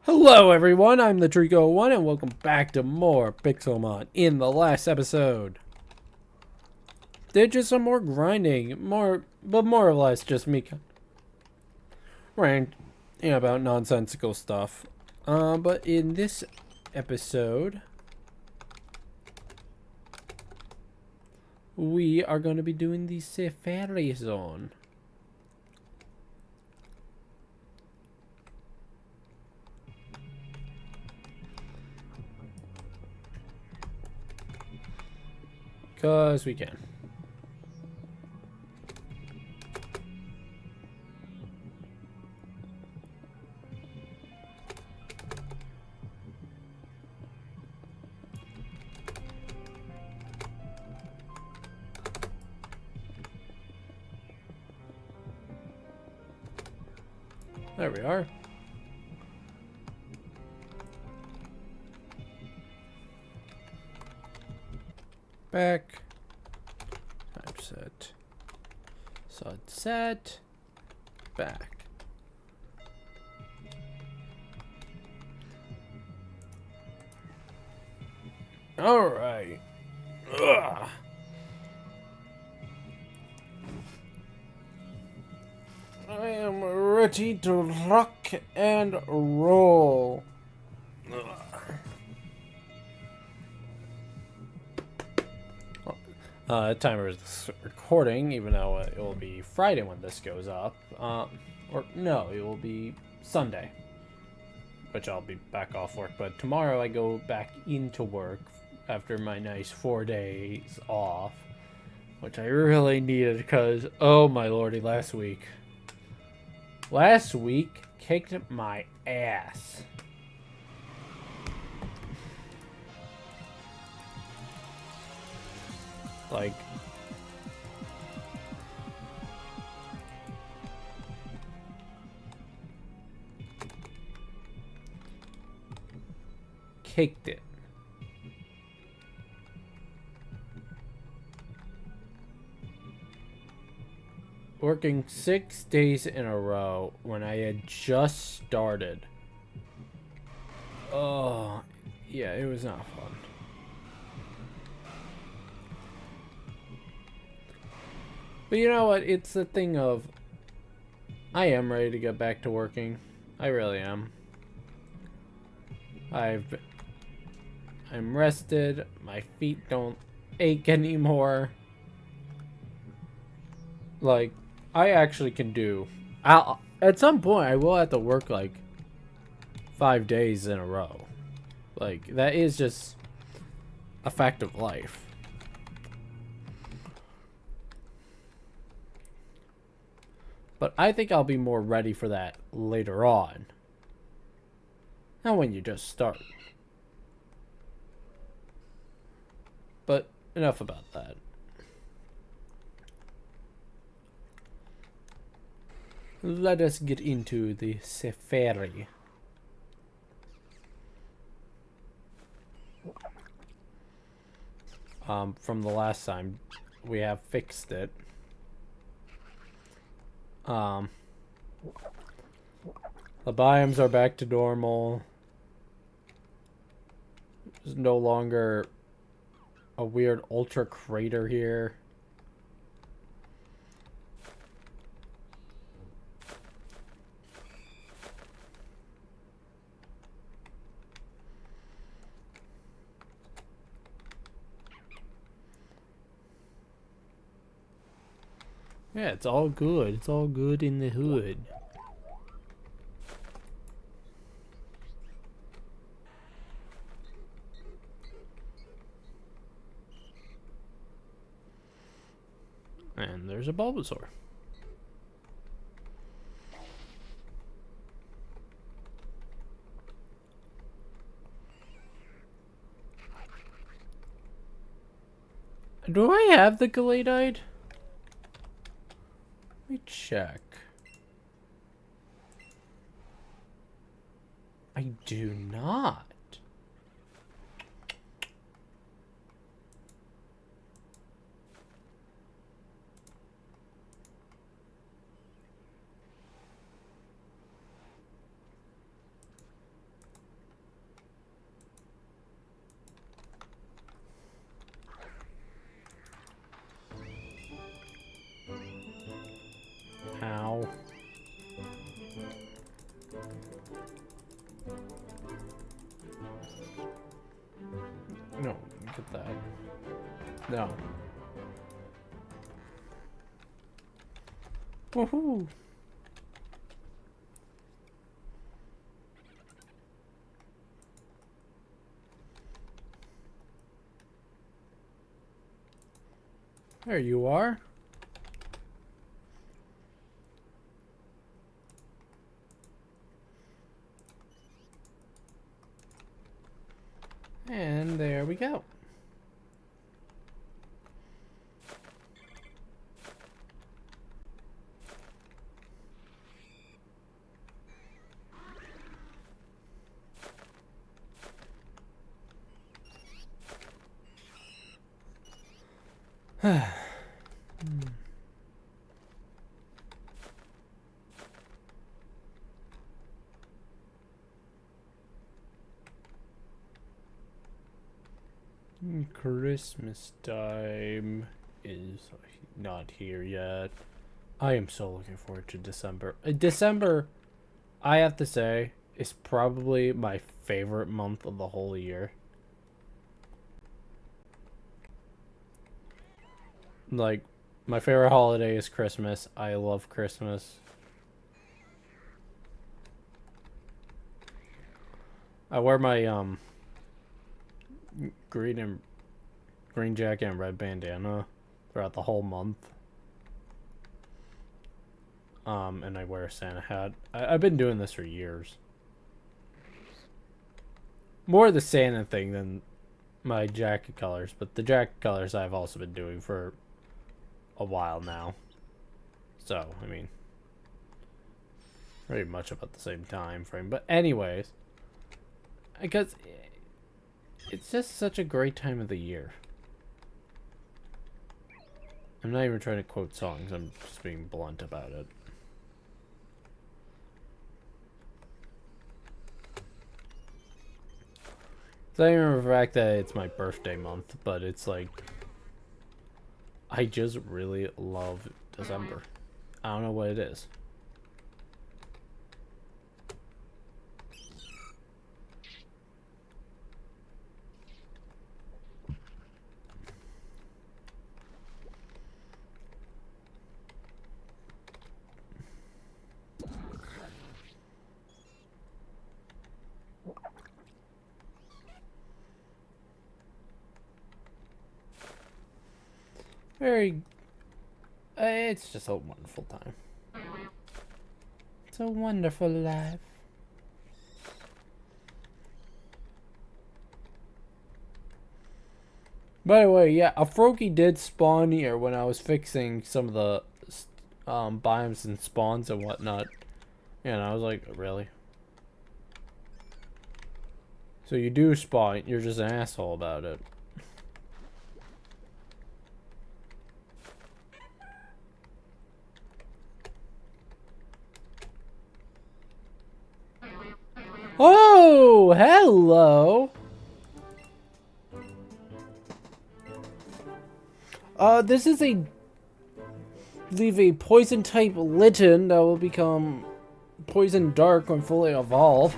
Hello everyone, I'm the Trico1 and welcome back to more Pixelmon. In the last episode, did just some more grinding, but more or less just me ranting about nonsensical stuff. But in this episode, we are going to be doing the Safari Zone. Because we can. There we are. Back. Typeset. Sunset. Back. Alright. I am ready to rock and roll. Timer is recording, even though it will be Friday when this goes up. Or no, it will be Sunday, which I'll be back off work. But tomorrow I go back into work after my nice 4 days off, which I really needed because, oh my lordy, last week kicked my ass. Like, kicked it. Working 6 days in a row when I had just started. Oh, yeah, it was not fun. But you know what? It's the thing of, I am ready to get back to working. I really am. I'm rested. My feet don't ache anymore. Like, I actually can do. At some point, I will have to work like 5 days in a row. Like, that is just a fact of life. But I think I'll be more ready for that later on. Not when you just start. But enough about that. Let us get into the Safari. From the last time, we have fixed it. The biomes are back to normal. There's no longer a weird ultra crater here. Yeah, it's all good. It's all good in the hood. And there's a Bulbasaur. Do I have the Gallade? Let me check. I do not. No, get that. No. Woohoo! There you are. And there we go. Christmas time is not here yet. I am so looking forward to December. December, I have to say, is probably my favorite month of the whole year. Like, my favorite holiday is Christmas. I love Christmas. I wear my green jacket and red bandana throughout the whole month. And I wear a Santa hat. I've been doing this for years. More the Santa thing than my jacket colors, but the jacket colors I've also been doing for a while now. So, I mean, pretty much about the same time frame. But anyways, because it's just such a great time of the year. I'm not even trying to quote songs, I'm just being blunt about it. It's not even the fact that it's my birthday month, but it's like, I just really love December. I don't know what it is. It's just a wonderful time. It's a wonderful life. By the way, yeah, a Froakie did spawn here when I was fixing some of the biomes and spawns and whatnot. And I was like, really? So you do spawn, you're just an asshole about it. Oh, hello. This is a poison type Litten that will become poison dark when fully evolved.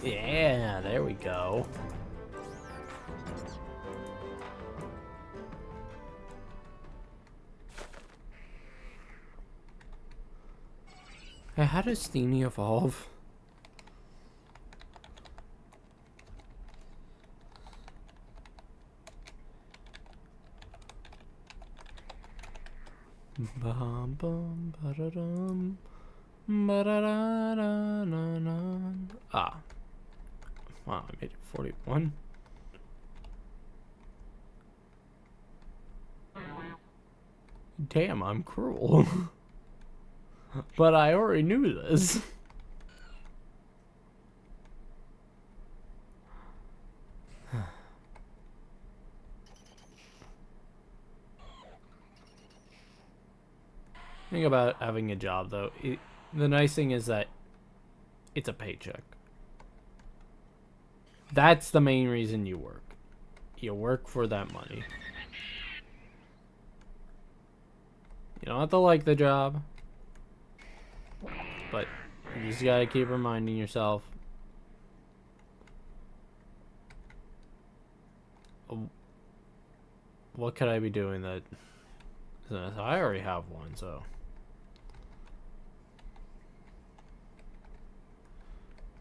Yeah, there we go. How does Steenie evolve? Bum bum ba-da-dum, ba-da-da-da-na-na. Ah. Wow, I made it 41. Damn, I'm cruel. But I already knew this. Thing about having a job, though, the nice thing is that it's a paycheck. That's the main reason you work. You work for that money. You don't have to like the job. But you just gotta keep reminding yourself. What could I be doing that? I already have one, so.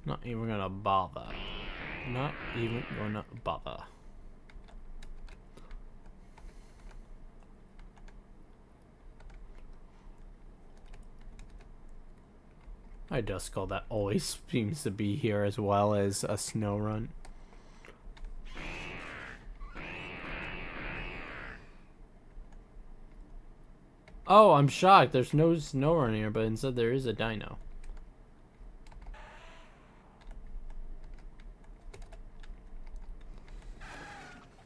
Not even gonna bother. Not even gonna bother. My dust skull that always seems to be here as well as a snow run. Oh, I'm shocked. There's no snow run here, but instead there is a dino.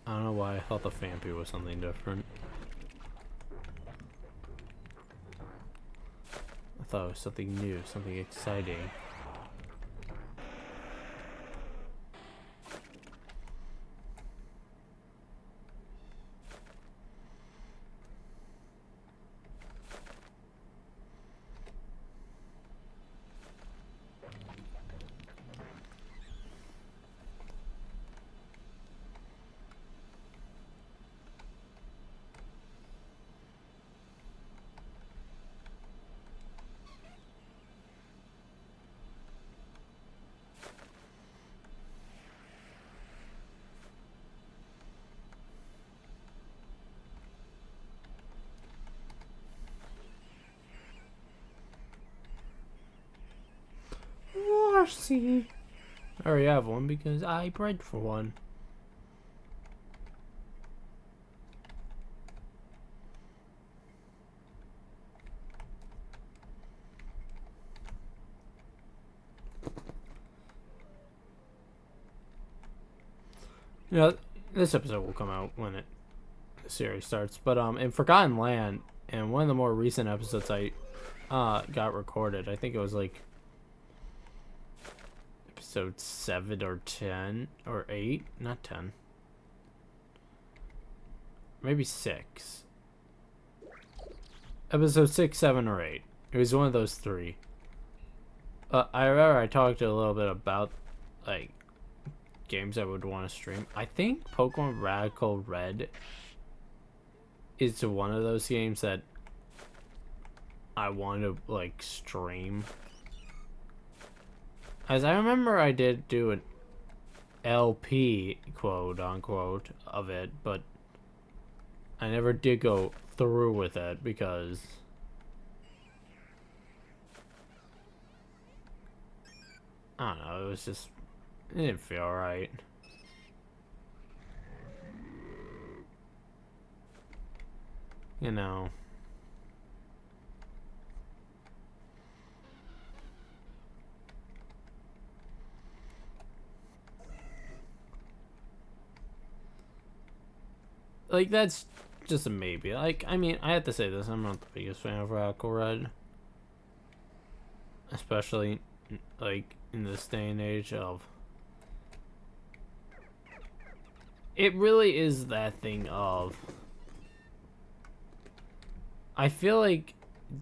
I don't know why I thought the Fampy was something different. I thought it was something new, something exciting. Marcy. I already have one because I bred for one. You know, this episode will come out when the series starts. But in Forgotten Land, and one of the more recent episodes I got recorded, I think it was like episode 7 or 10 or 8, not 10, maybe 6. Episode 6, 7, or 8. It was one of those 3. I remember I talked a little bit about like games I would want to stream. I think Pokemon Radical Red is one of those games that I want to like stream. As I remember, I did do an LP, quote unquote, of it, but I never did go through with it because I don't know, it didn't feel right. You know. Like, that's just a maybe. Like, I mean, I have to say this, I'm not the biggest fan of Radical Red. Especially, like, in this day and age of... It really is that thing of... I feel like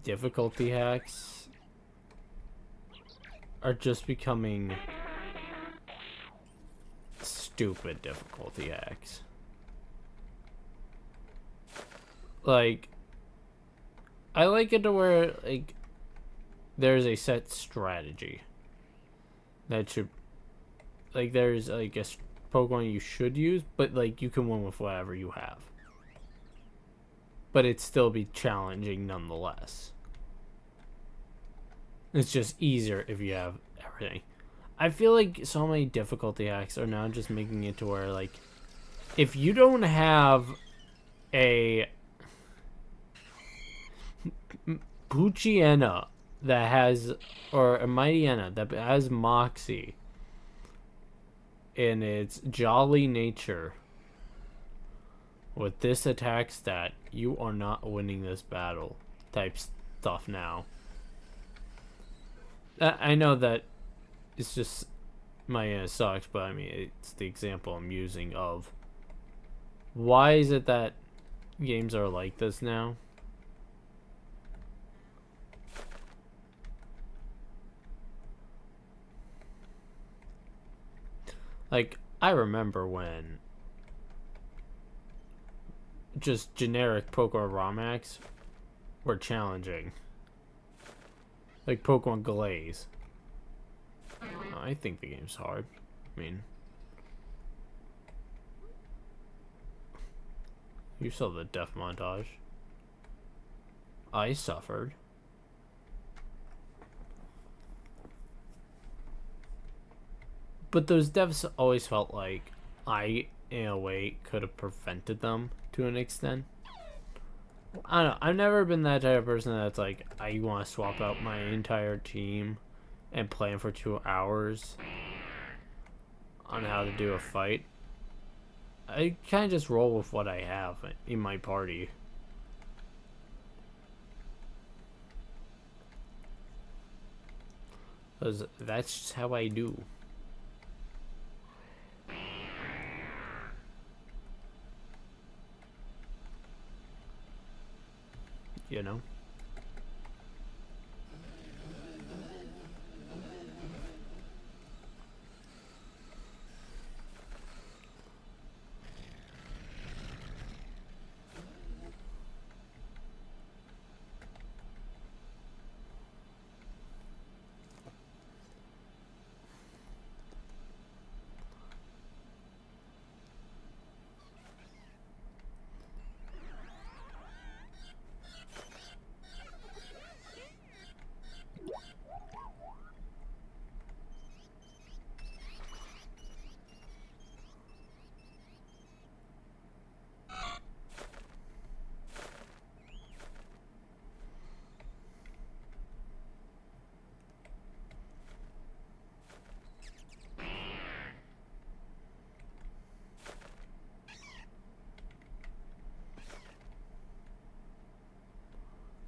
difficulty hacks are just becoming stupid difficulty hacks. Like, I like it to where, like, there's a set strategy that should, like, there's, like, a Pokemon you should use, but, like, you can win with whatever you have. But it'd still be challenging nonetheless. It's just easier if you have everything. I feel like so many difficulty hacks are now just making it to where, like, if you don't have a Poochyena that has, or a Mightyena that has Moxie in its jolly nature with this attack stat, you are not winning this battle type stuff now. I know that it's just Mightyena sucks, but I mean, it's the example I'm using of why is it that games are like this now? Like, I remember when just generic Pokemon ROM were challenging. Like Pokemon Glaze. I think the game's hard. I mean, you saw the death montage. I suffered. But those deaths always felt like I, in a way, could have prevented them to an extent. I don't know. I've never been that type of person that's like, I want to swap out my entire team and plan for 2 hours on how to do a fight. I kind of just roll with what I have in my party. Because that's just how I do. You know?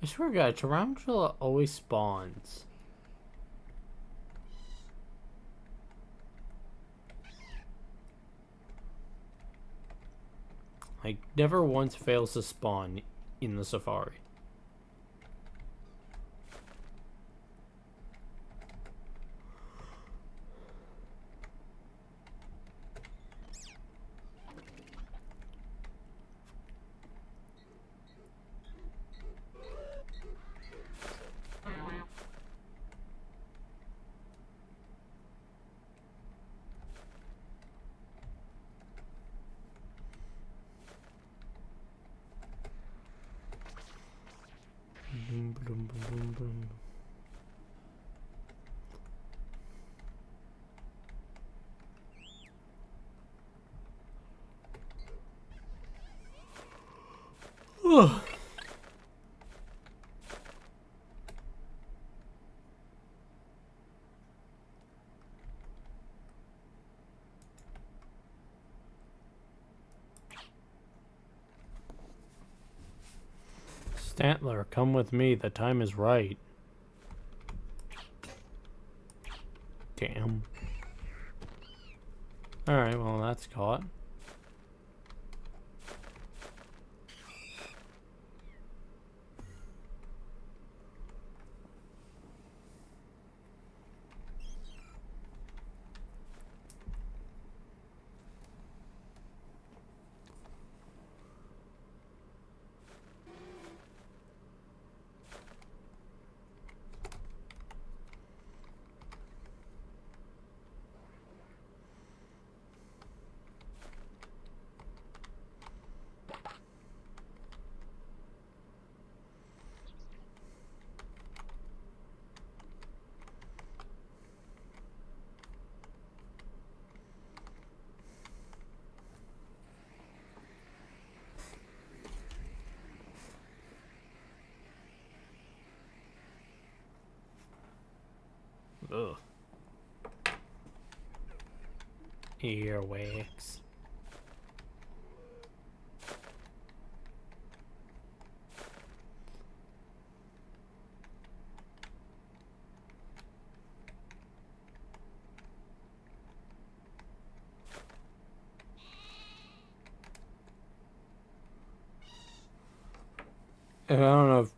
I swear to God, Tarantula always spawns. Like, never once fails to spawn in the safari. Boom, boom, boom, boom. Stantler, come with me. The time is right. Damn. Alright, well, that's caught. Ugh. Earwax. I don't know if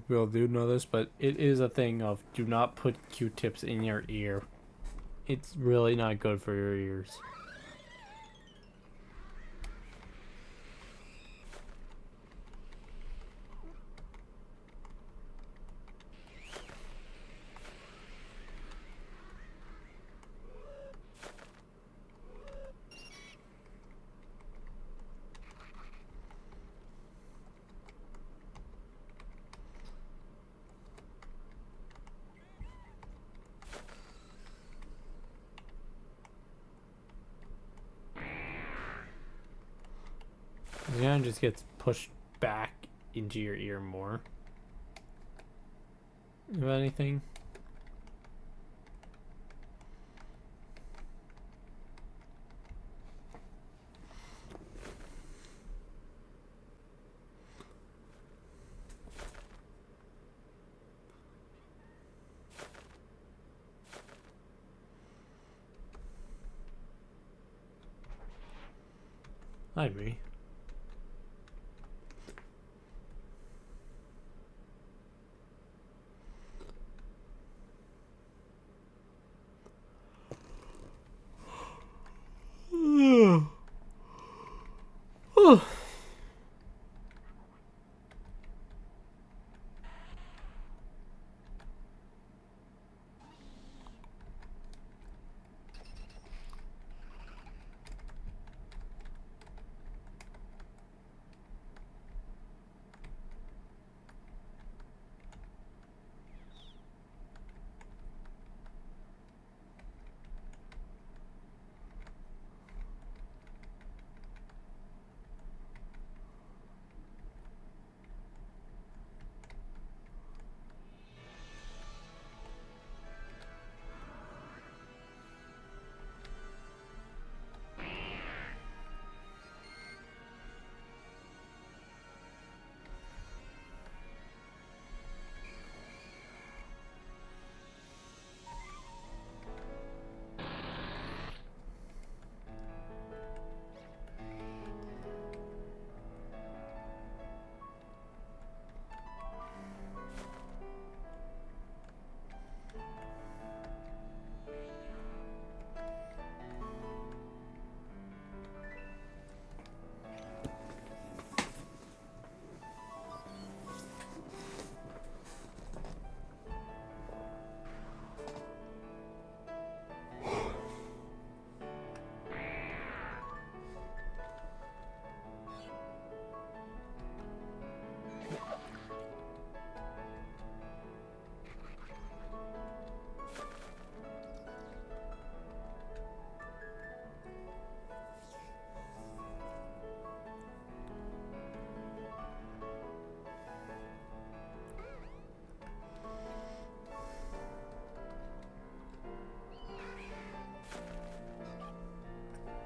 people do know this, but it is a thing of do not put Q-tips in your ear. It's really not good for your ears. kind of just gets pushed back into your ear more. If anything. Hi, me.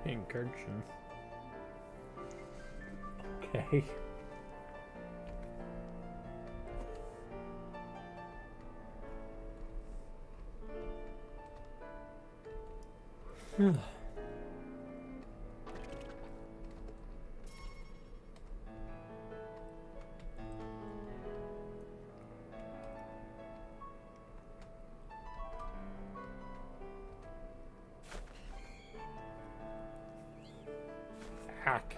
Incursion. Okay. Hack.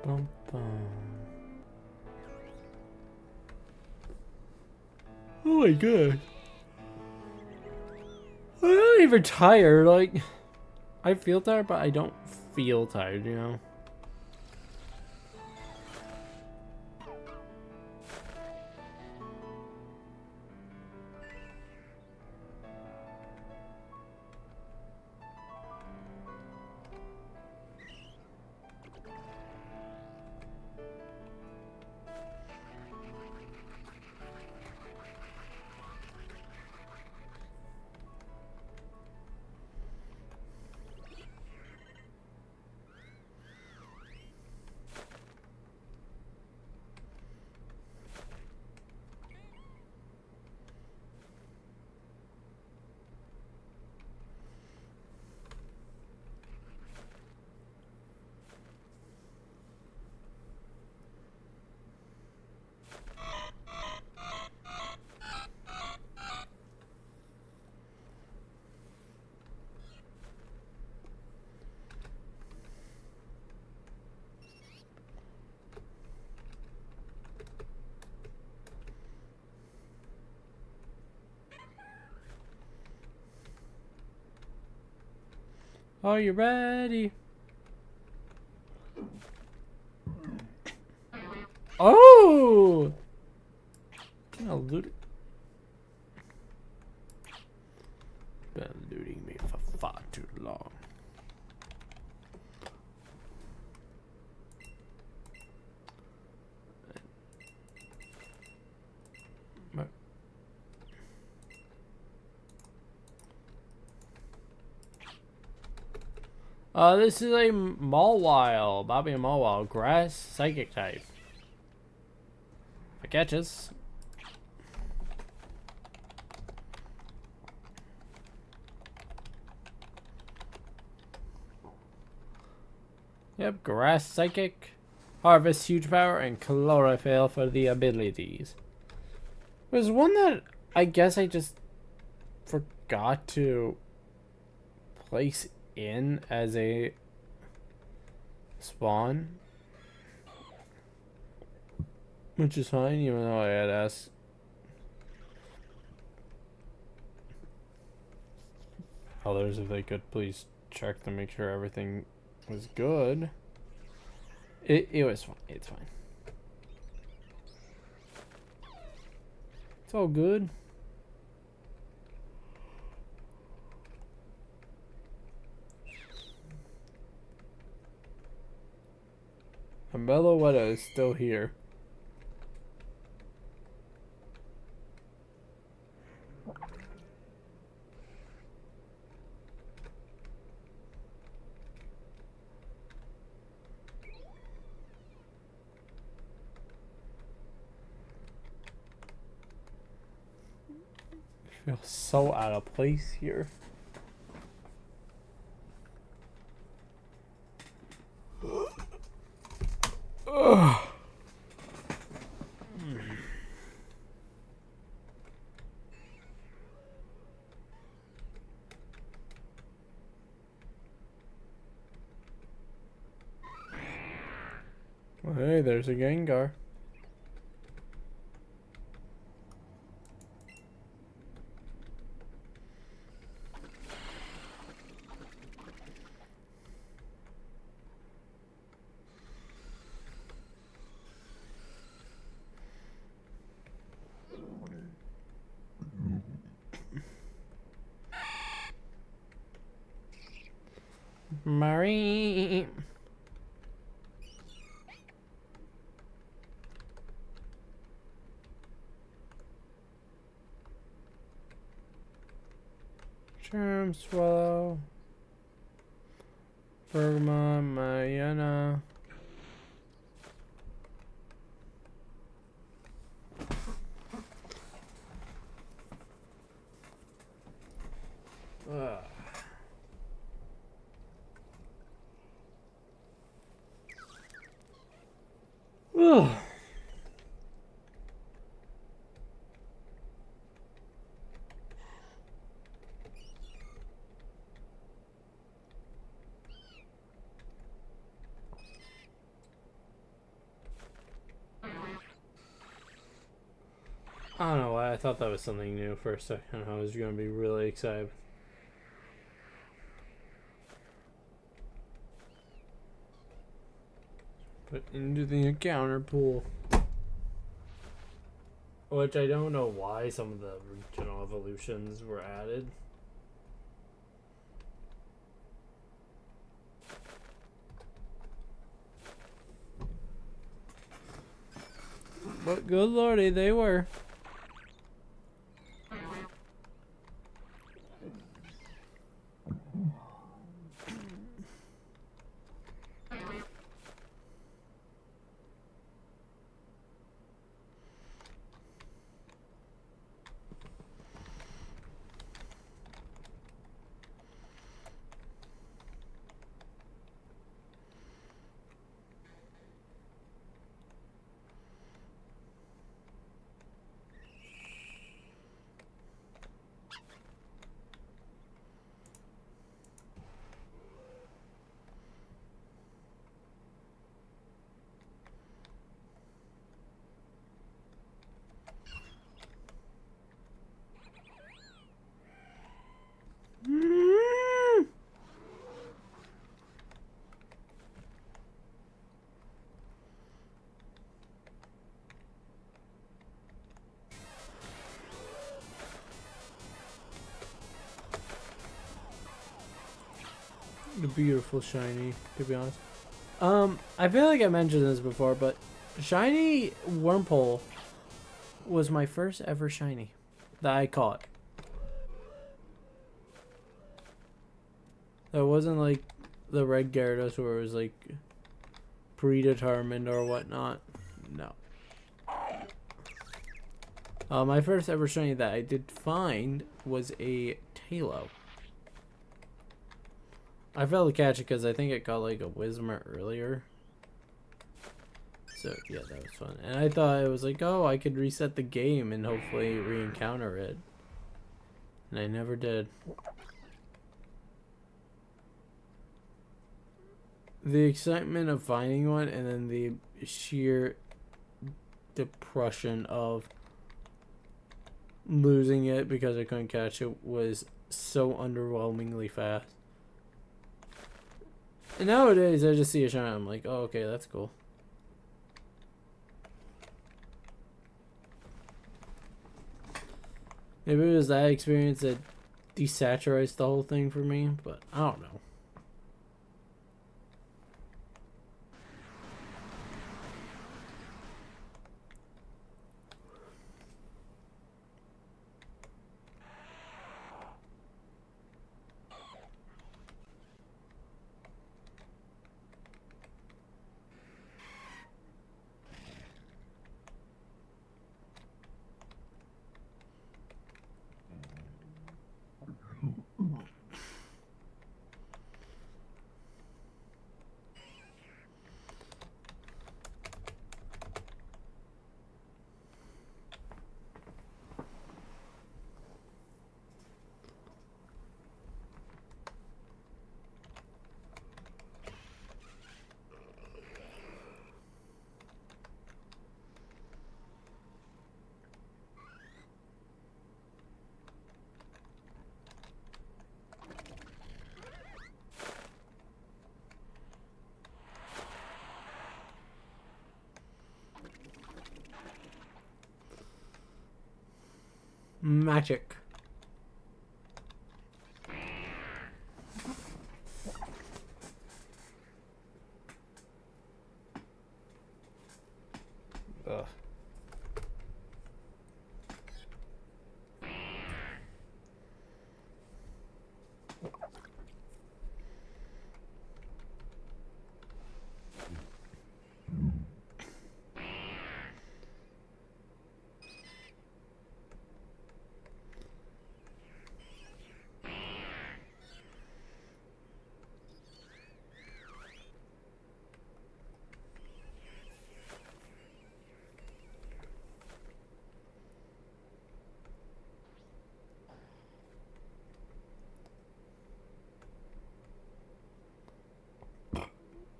Bum, bum. Oh my god. I'm not even tired. Like, I feel tired, but I don't feel tired, you know? Are you ready? Oh! Oh, loot. Been looting me for far too long. This is a Mawile, Bobby and Mawile, grass psychic type. If it catches. Yep, grass psychic, harvest huge power, and chlorophyll for the abilities. There's one that I guess I just forgot to place in as a spawn, which is fine, even though I had asked others if they could please check to make sure everything was good. It was fine. It's fine. It's all good. Umbrella Weta is still here. I feel so out of place here. Ugh. Well, hey, there's a Gengar. Marie. Charm Swallow. Bergman, Mayana. Ugh. I don't know why I thought that was something new for a second. I was going to be really excited. Put into the encounter pool. Which I don't know why some of the regional evolutions were added. But good lordy, they were. The beautiful shiny, to be honest. I feel like I mentioned this before, but shiny Wormpole was my first ever shiny that I caught. That wasn't like the red Gyarados where it was like predetermined or whatnot. No. My first ever shiny that I did find was a Talo. I failed to catch it because I think it got like a Whismur earlier. So yeah, that was fun. And I thought it was like, oh, I could reset the game and hopefully re-encounter it. And I never did. The excitement of finding one and then the sheer depression of losing it because I couldn't catch it was so underwhelmingly fast. And nowadays I just see a shine, I'm like, oh, okay, that's cool. Maybe it was that experience that desaturized the whole thing for me, but I don't know. Magic. Ugh.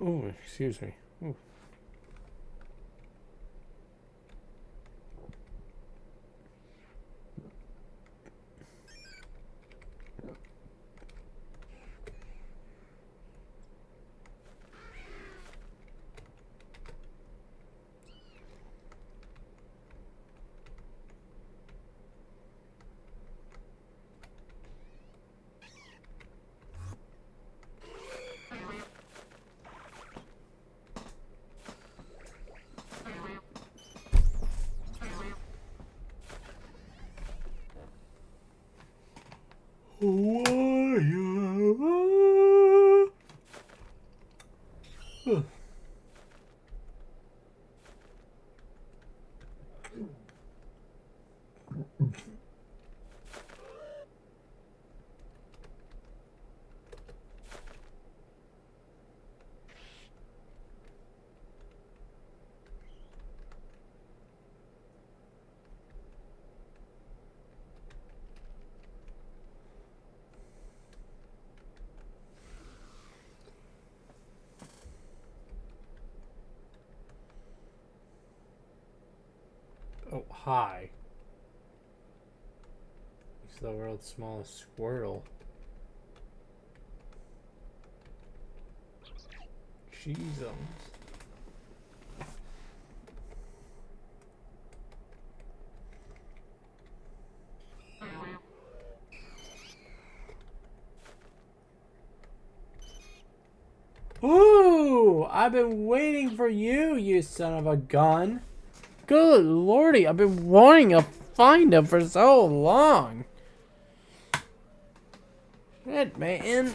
Oh, excuse me. Ooh. Oh, hi. He's the world's smallest squirrel. Jesus. you! I've been waiting for you, you son of a gun! Good lordy, I've been wanting to find him for so long! Shit, man.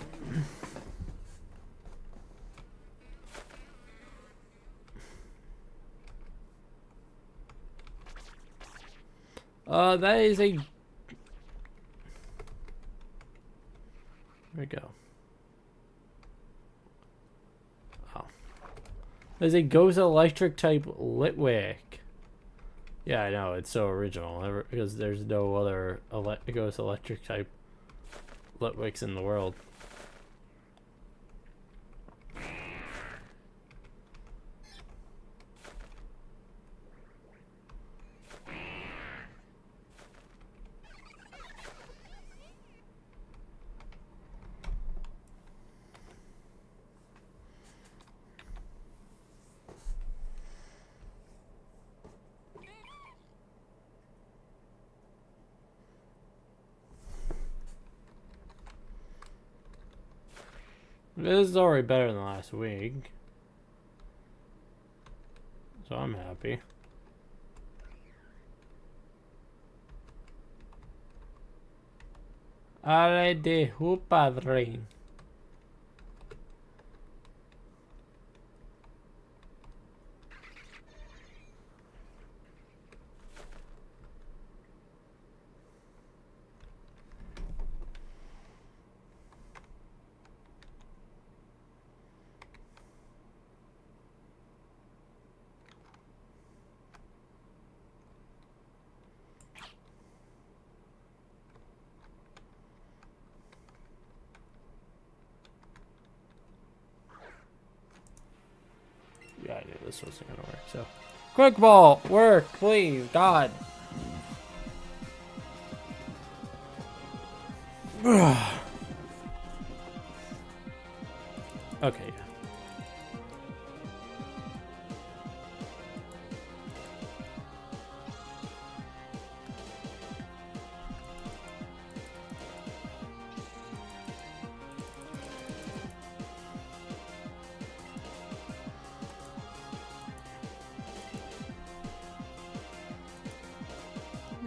That is a... There we go. Oh. There's a Ghost Electric type Litwick. Yeah, I know, it's so original, because there's no other Ghost Electric type Litwicks in the world. This is already better than last week. So I'm happy. Ale dejo, padre. Yeah, I knew this wasn't gonna work, so. Quick ball, work, please, God. Okay, yeah.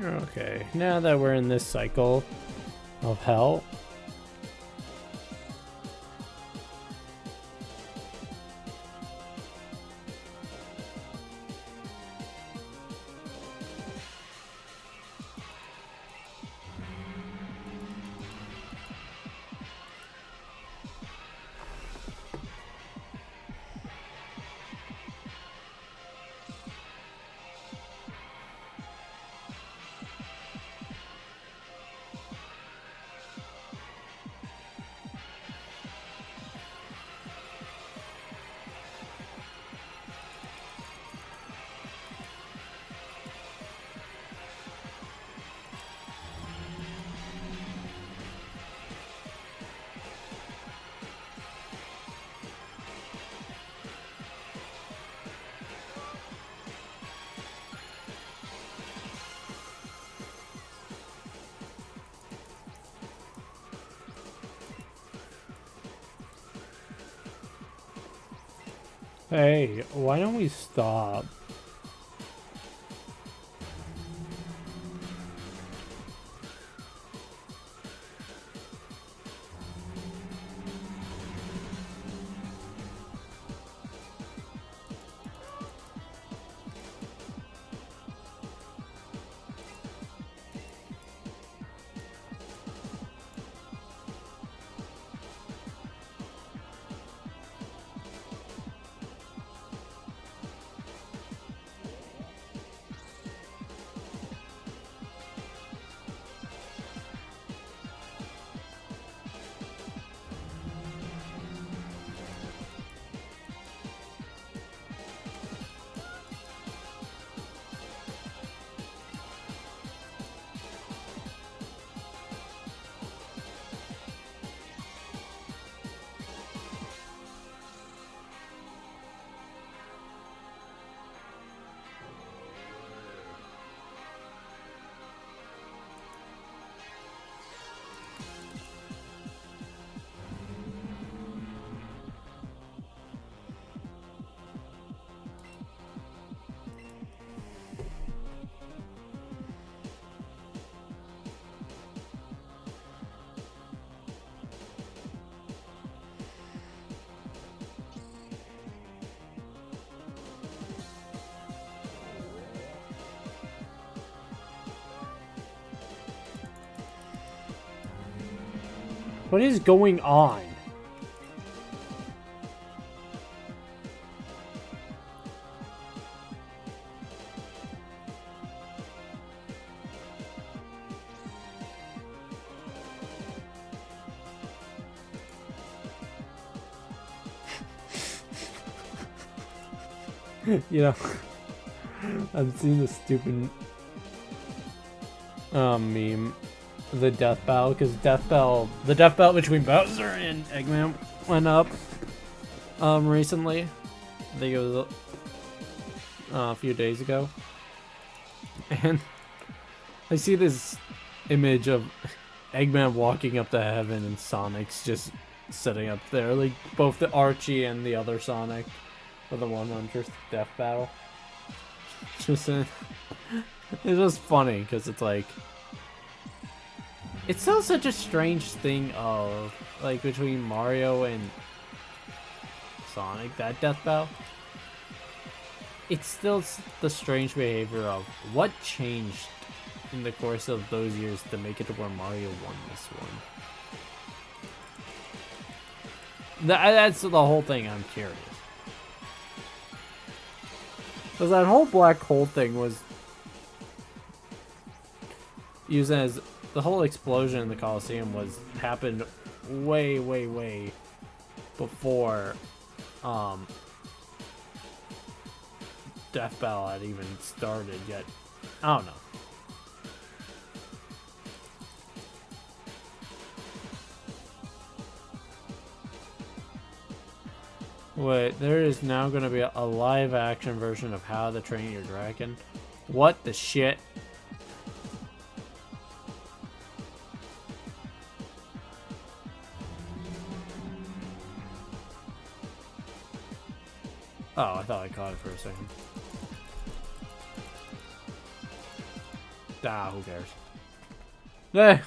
Okay, now that we're in this cycle of hell. Hey, why don't we stop? What is going on? You know, I've seen the stupid meme, the death battle, because the death battle between Bowser and Eggman went up recently. I think it was a few days ago, and I see this image of Eggman walking up to heaven and Sonic's just sitting up there, like both the Archie and the other Sonic. For the 100th death battle. It's just funny because it's like, it's still such a strange thing of like between Mario and Sonic, that death battle. It's still the strange behavior of what changed in the course of those years to make it to where Mario won this one. That's the whole thing. I'm curious. Because that whole black hole thing was used as the whole explosion in the Coliseum happened way before Death Battle had even started yet. I don't know. Wait, there is now going to be a live action version of How to Train Your Dragon. What the shit? Oh, I thought I caught it for a second. Ah, who cares? Eh.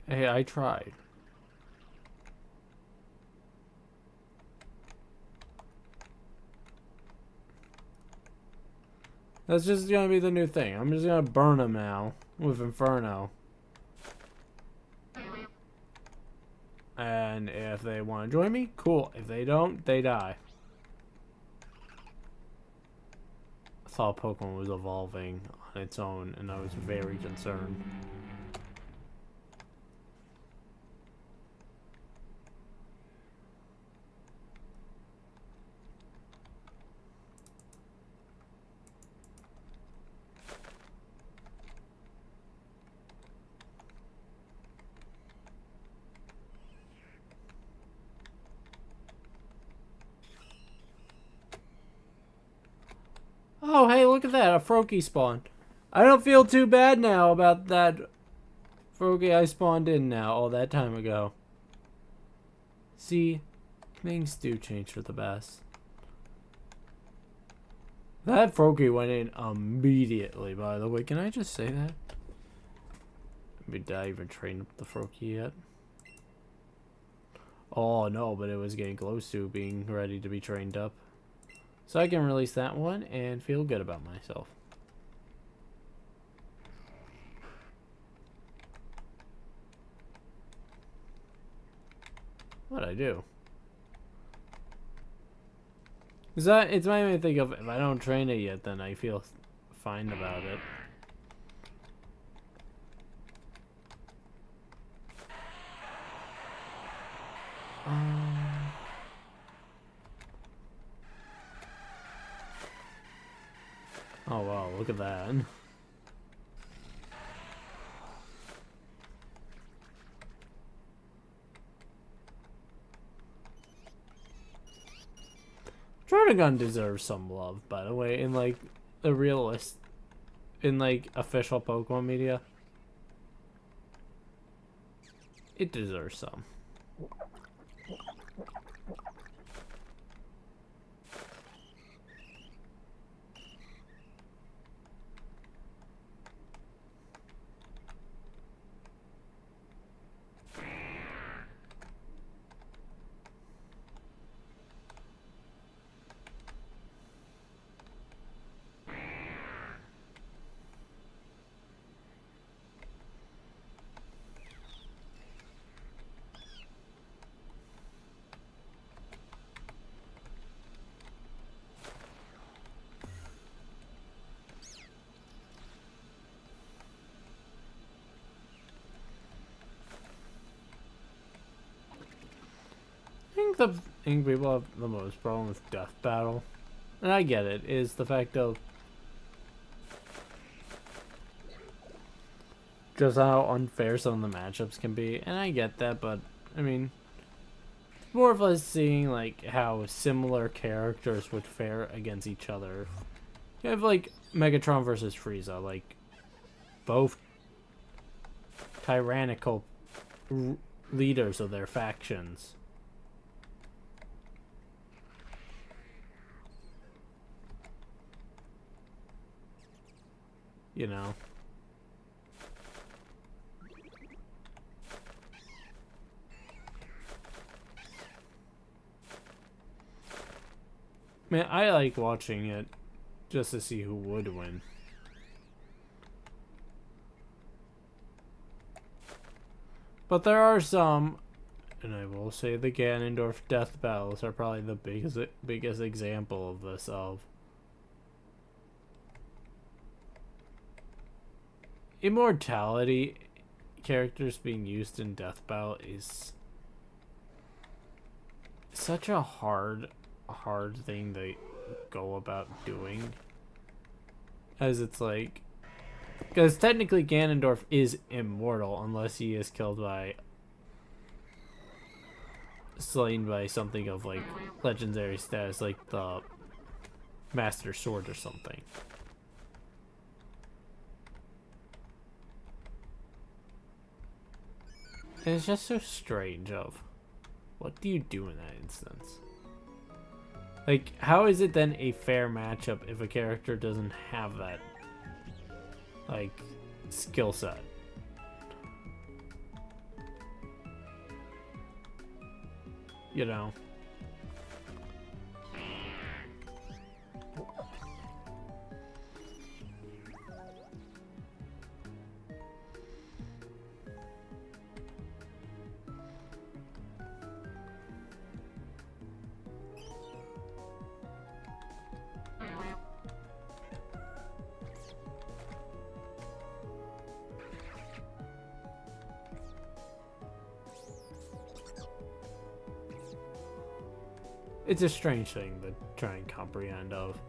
Hey, I tried. That's just gonna be the new thing. I'm just gonna burn them now with Inferno. And if they want to join me, cool. If they don't, they die. I thought Pokemon was evolving on its own, and I was very concerned. Oh, hey, look at that. A Froakie spawned. I don't feel too bad now about that Froakie I spawned in now all that time ago. See, things do change for the best. That Froakie went in immediately, by the way. Can I just say that? Did I even train up the Froakie yet? Oh, no, but it was getting close to being ready to be trained up. So I can release that one and feel good about myself. What'd I do? It's my main thing of, if I don't train it yet, then I feel fine about it. Oh wow, look at that. Trotagun deserves some love, by the way, in like the realist, in like official Pokemon media. It deserves some. think the thing people have the most problem with Death Battle, and I get it, is the fact of just how unfair some of the matchups can be, and I get that, but I mean, more of us seeing like how similar characters would fare against each other. You have like Megatron versus Frieza, like both tyrannical leaders of their factions. You know. Man, I like watching it just to see who would win. But there are some, and I will say the Ganondorf death battles are probably the biggest example of this, of immortality characters being used in death battle is such a hard thing to go about doing, as it's like, because technically Ganondorf is immortal unless he is killed by, slain by something of like legendary status, like the Master Sword or something. And it's just so strange of, what do you do in that instance? Like, how is it then a fair matchup if a character doesn't have that, like, skill set? You know? It's a strange thing to try and comprehend of.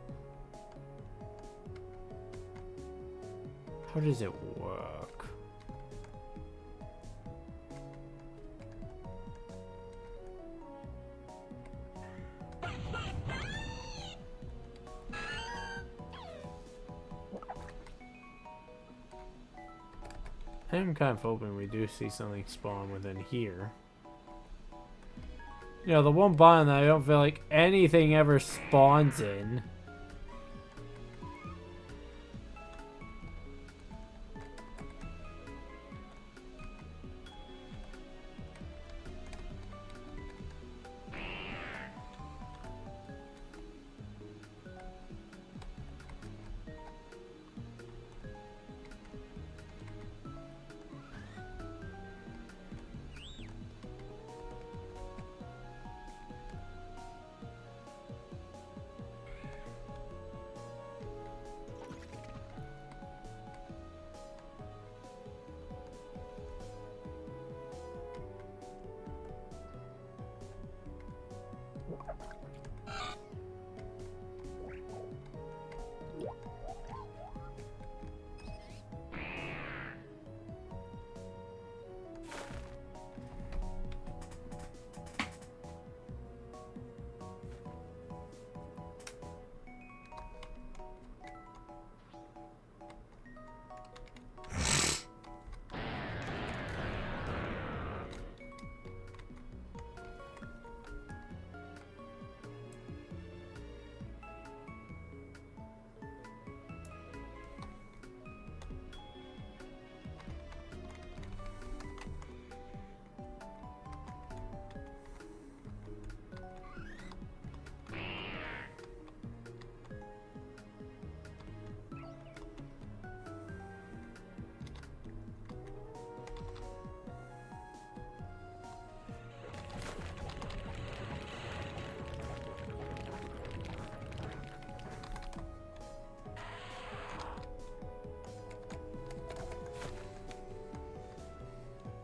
How does it work? I'm kind of hoping we do see something spawn within here. You know, the one biome that I don't feel like anything ever spawns in.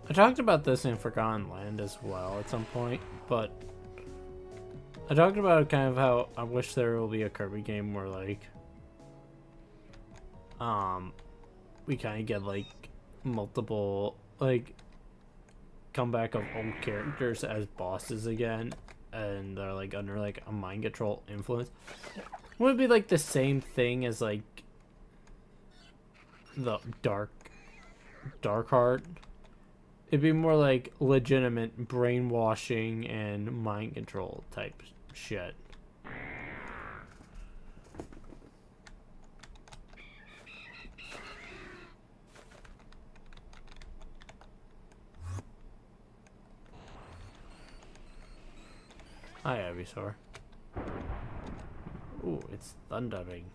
I talked about this in Forgotten Land as well at some point, but I talked about kind of how I wish there will be a Kirby game where like we kind of get like multiple like comeback of old characters as bosses again, and they're like under like a mind control influence. Would it be like the same thing as like the dark heart? It'd be more like legitimate brainwashing and mind control type shit. Hi, Abyssor. Ooh, it's thundering.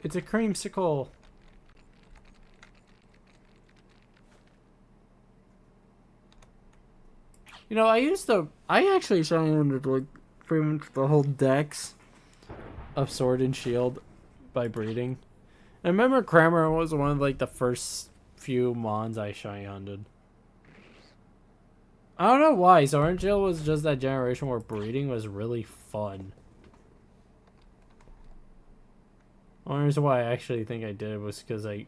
It's a creamsicle. You know, I actually signed like pretty much the whole decks of Sword and Shield by breeding. I remember Kramer was one of like the first few mons I shiny hunted. I don't know why. Sword and Shield was just that generation where breeding was really fun. The only reason why I actually think I did was because I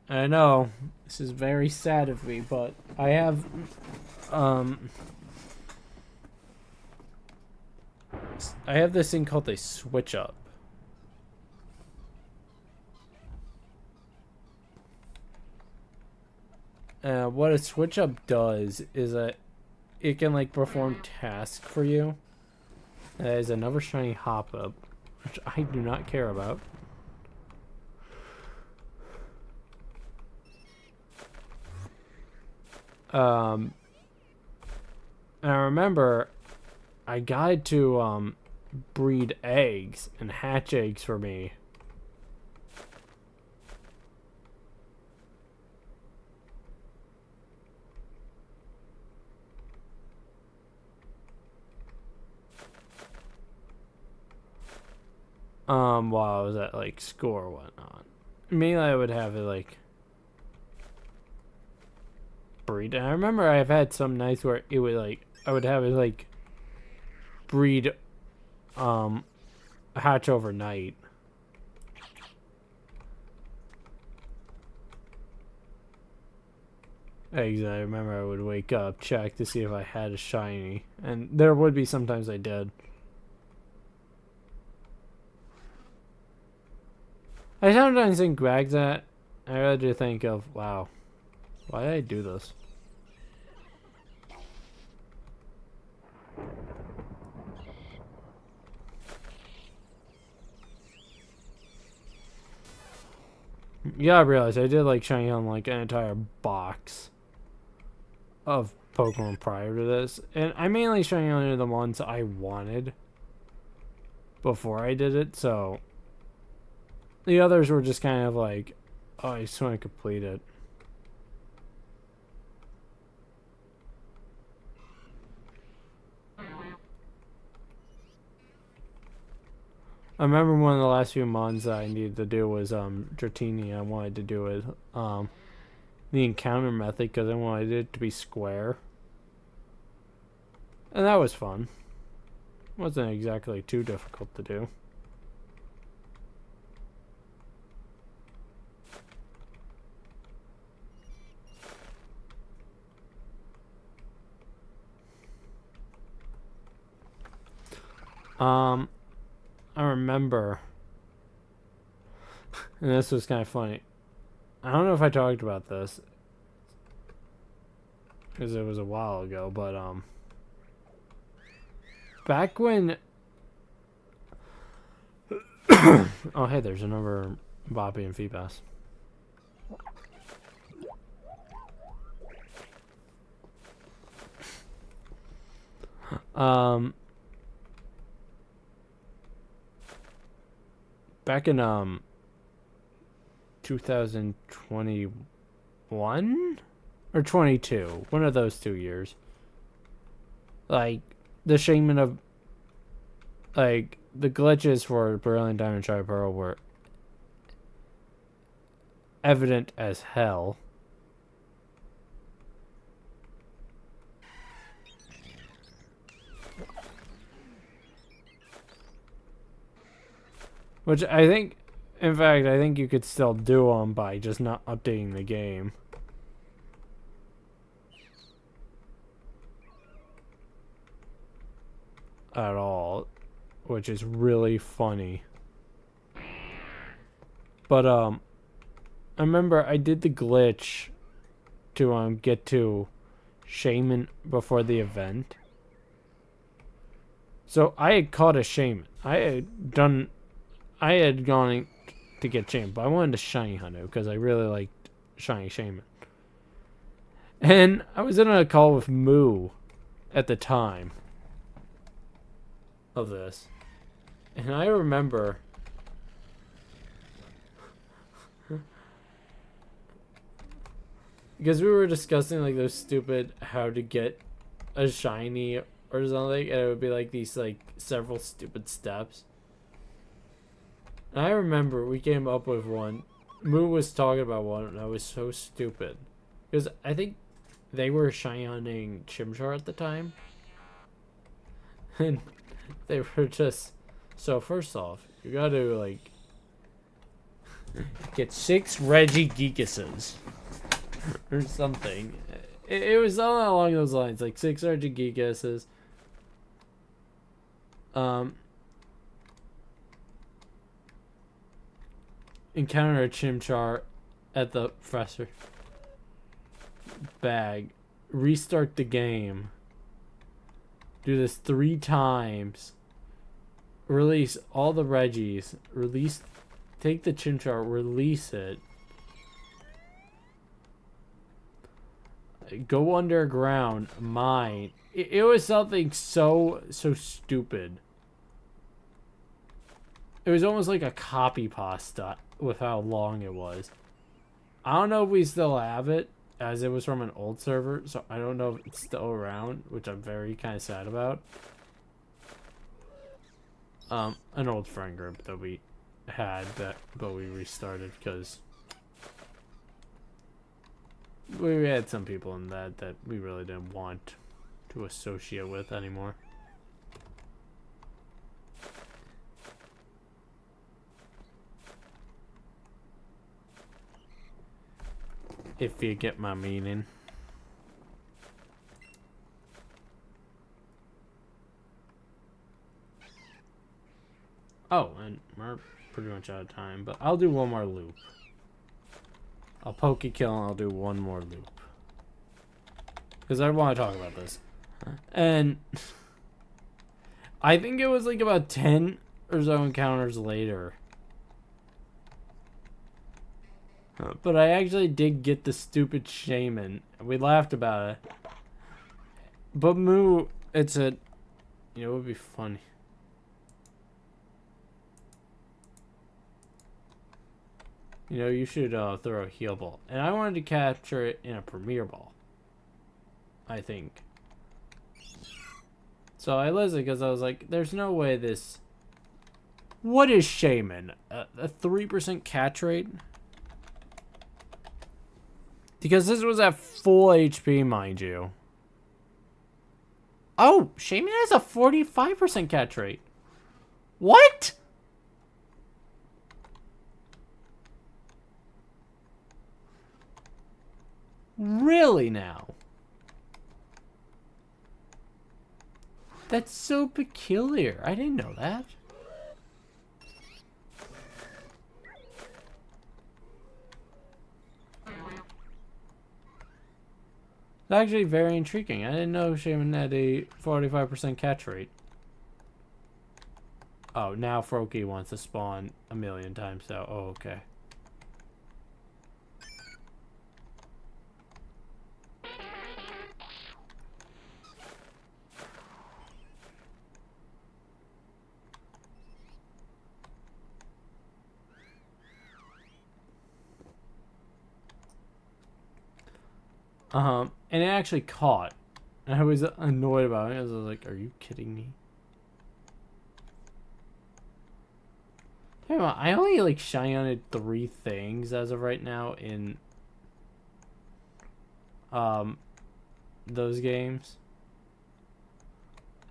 know this is very sad of me, but I have this thing called a switch up. What a switch up does is that it can like perform tasks for you. That is another shiny hop up, which I do not care about. And I remember I got it to breed eggs and hatch eggs for me. While I was at like school or whatnot. Mainly I would have it like breed. And I remember I've had some nights where it would like I would have it like breed hatch overnight. Eggs, I remember I would wake up, check to see if I had a shiny. And there would be sometimes I did. I sometimes think back that I rather think of, wow, why did I do this? Yeah, I realized I did like shiny on like an entire box of Pokemon prior to this, and I mainly shiny on the ones I wanted before I did it, so the others were just kind of like, oh, I just want to complete it. I remember one of the last few mons that I needed to do was Dratini. I wanted to do it the encounter method because I wanted it to be square. And that was fun. Wasn't exactly too difficult to do. I remember, and this was kind of funny. I don't know if I talked about this because it was a while ago, but back when Oh, hey, there's another Boppy and Feepass. Back in 2021 or 22, one of those 2 years. Like the shaman of like the glitches for Brilliant Diamond Shy Pearl were evident as hell. Which I think, in fact, I think you could still do them by just not updating the game. At all. Which is really funny. But, I remember I did the glitch to, get to Shaman before the event. So, I had caught a Shaman. I had gone to get Shaman, but I wanted to Shiny Hunt because I really liked Shiny Shaman. And I was in a call with Moo at the time of this. And I remember because we were discussing like those stupid how to get a shiny or something, and it would be like these like several stupid steps. And I remember we came up with one. Moo was talking about one, and I was so stupid because I think they were shining Chimchar at the time, and they were just so. First off, you got to like get 6 Regigigases or something. It was something along those lines, like 6 Regigigases. Encounter a Chimchar at the Professor bag. Restart the game. Do this 3 times. Release all the Reggies. Take the Chimchar, release it. Go underground, mine. It was something so stupid. It was almost like a copy pasta with how long it was. I don't know if we still have it, as it was from an old server, so I don't know if it's still around, which I'm very kind of sad about. An old friend group that we had, but we restarted because we had some people in that we really didn't want to associate with anymore. If you get my meaning. Oh, and we're pretty much out of time, but I'll do one more loop. I'll Pokekill and I'll do one more loop. Because I want to talk about this. And I think it was like about 10 or so encounters later. But I actually did get the stupid Shaman. We laughed about it. But Moo, it would be funny. You should throw a heal ball. And I wanted to capture it in a Premier Ball. I think. So I listened because I was like, there's no way this... What is Shaman? A 3% catch rate? Because this was at full HP, mind you. Oh, Shaman has a 45% catch rate. What? Really now? That's so peculiar. I didn't know that. It's actually very intriguing. I didn't know Shaman had a 45% catch rate. Oh, now Froakie wants to spawn a million times now. Oh, okay. And it actually caught. I was annoyed about it. I was like, are you kidding me? Hey, I only like shiny 3 things as of right now in those games.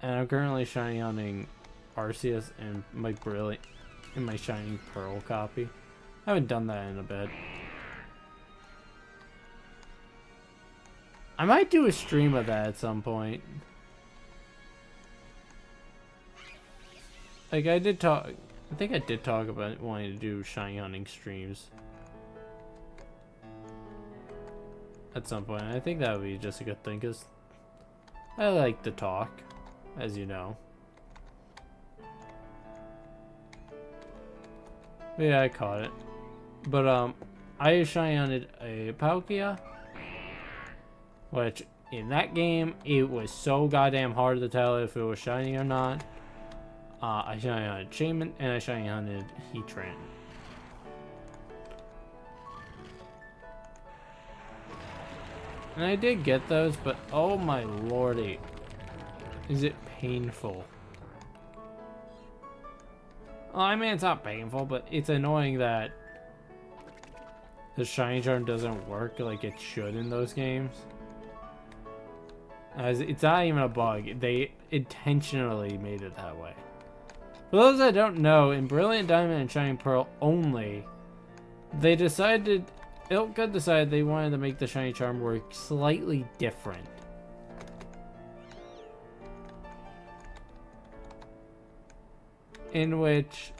And I'm currently shiny hunting Arceus and my Brilliant in my Shining Pearl copy. I haven't done that in a bit. I might do a stream of that at some point. Like I think I did talk about wanting to do shiny hunting streams at some point. I think that would be just a good thing because I like to talk, as you know. But yeah, I caught it. But I shiny hunted a Palkia, which in that game it was so goddamn hard to tell if it was shiny or not. I shiny hunted Shaman and I shiny hunted Heatran. And I did get those, but oh my lordy, is it painful. Well, I mean, it's not painful, but it's annoying that the shiny charm doesn't work like it should in those games. As it's not even a bug, they intentionally made it that way. For those that don't know, in Brilliant Diamond and Shining Pearl only, they decided, Ilka decided they wanted to make the shiny charm work slightly different. In which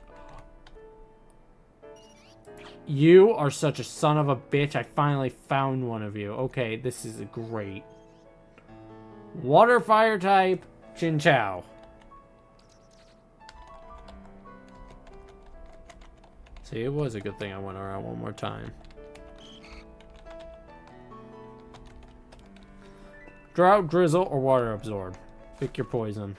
you are such a son of a bitch. I finally found one of you. Okay, this is great. Water fire type Chinchou. See, it was a good thing I went around one more time. Drought, drizzle, or water absorb. Pick your poison.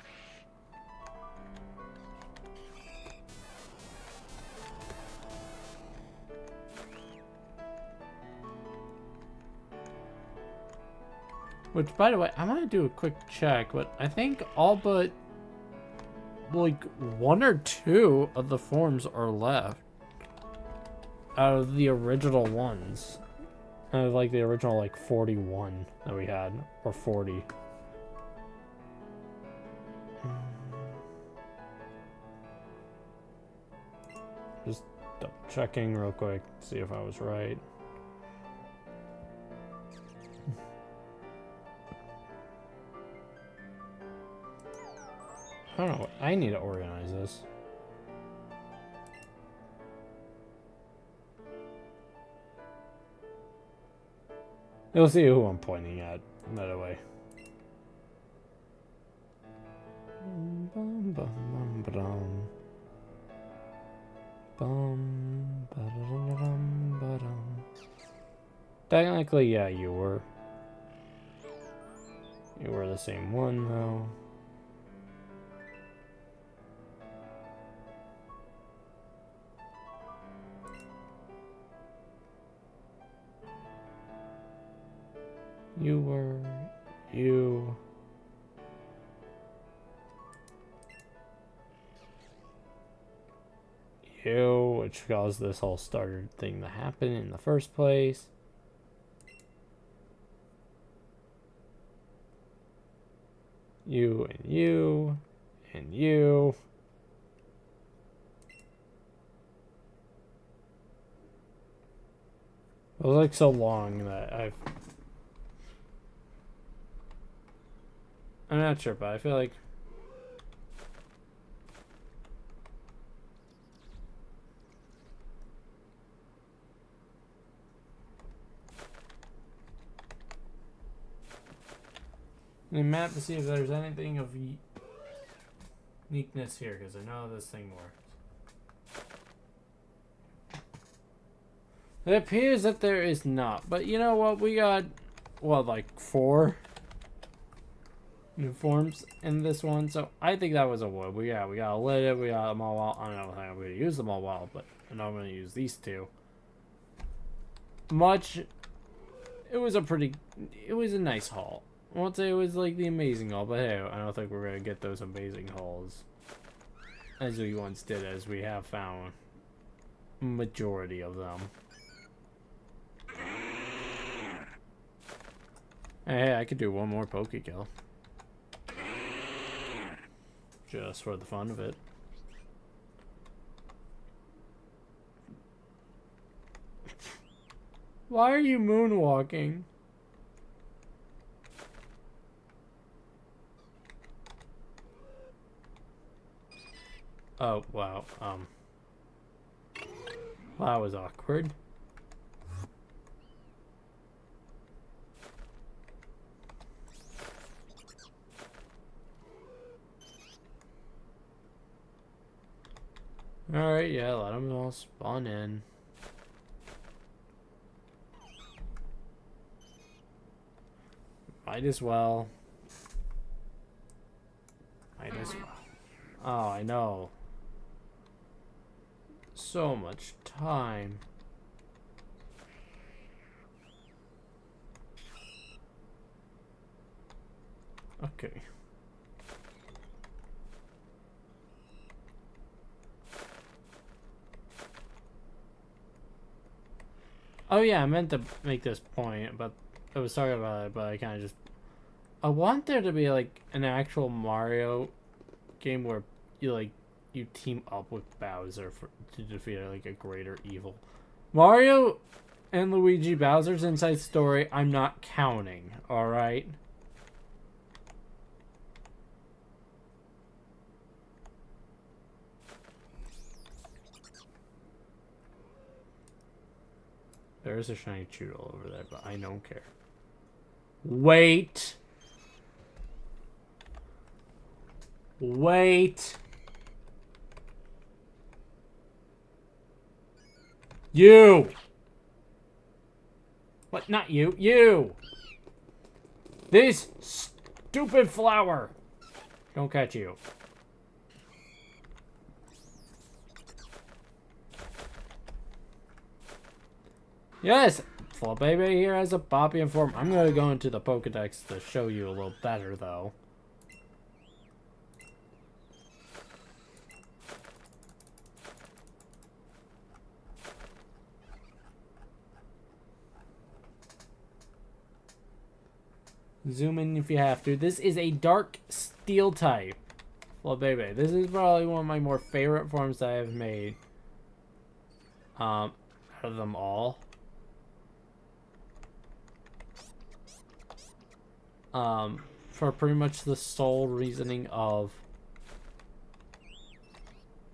Which, by the way, I want to do a quick check, but I think all but like 1 or 2 of the forms are left out of the original ones. Out of like the original like 41 that we had, or 40. Just double checking real quick, see if I was right. I don't know. I need to organize this. You'll see who I'm pointing at, by the way. Technically, yeah, you were. You were the same one, though. You were, you. You, which caused this whole starter thing to happen in the first place. You and you and you. It was like so long that I'm not sure, but I feel like the map to see if there's anything of uniqueness here, because I know this thing works. It appears that there is not, but you know what? We got, what, like 4 new forms in this one, so I think that was a wood. We got a lid, we got them all wild. I don't think I'm going to use them all wild, but I'm not going to use these 2. It was a nice haul. I won't say it was like the amazing haul, but hey, I don't think we're going to get those amazing hauls as we once did, as we have found majority of them. Hey, I could do one more Pokekill. Just for the fun of it. Why are you moonwalking? Oh, wow. Well, that was awkward. Alright, yeah, let them all spawn in. Might as well. Oh, I know. So much time. Okay. Oh yeah, I meant to make this point, but I was sorry about it, but I kind of just... I want there to be, like, an actual Mario game where you team up with Bowser to defeat, like, a greater evil. Mario and Luigi Bowser's Inside Story, I'm not counting, alright? There is a shiny Choodle over there, but I don't care. Wait! Wait! You! What? Not you. You! This stupid flower! Don't catch you. Yes! Flabébé here has a Poppy form. I'm gonna go into the Pokedex to show you a little better, though. Zoom in if you have to. This is a dark steel type. Flabébé. This is probably one of my more favorite forms that I have made. Out of them all. For pretty much the sole reasoning of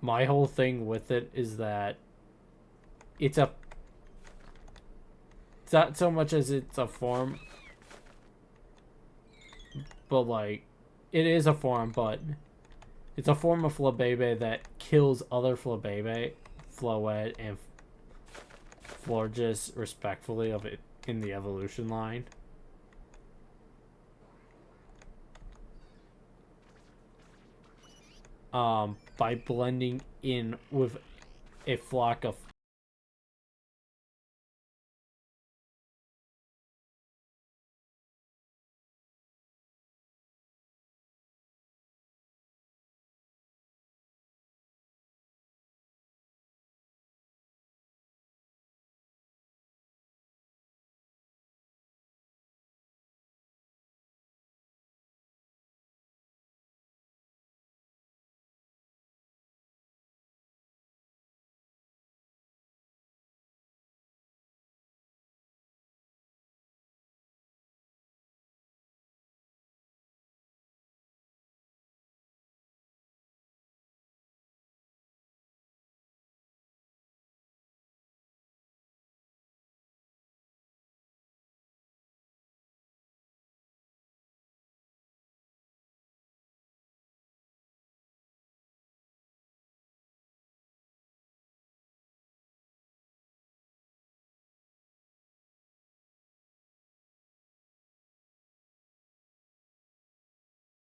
my whole thing with it is that it's not so much as it's a form, but like it is a form, but it's a form of Flabébé that kills other Flabébé, Floette, and Florges respectfully of it in the evolution line. By blending in with a flock of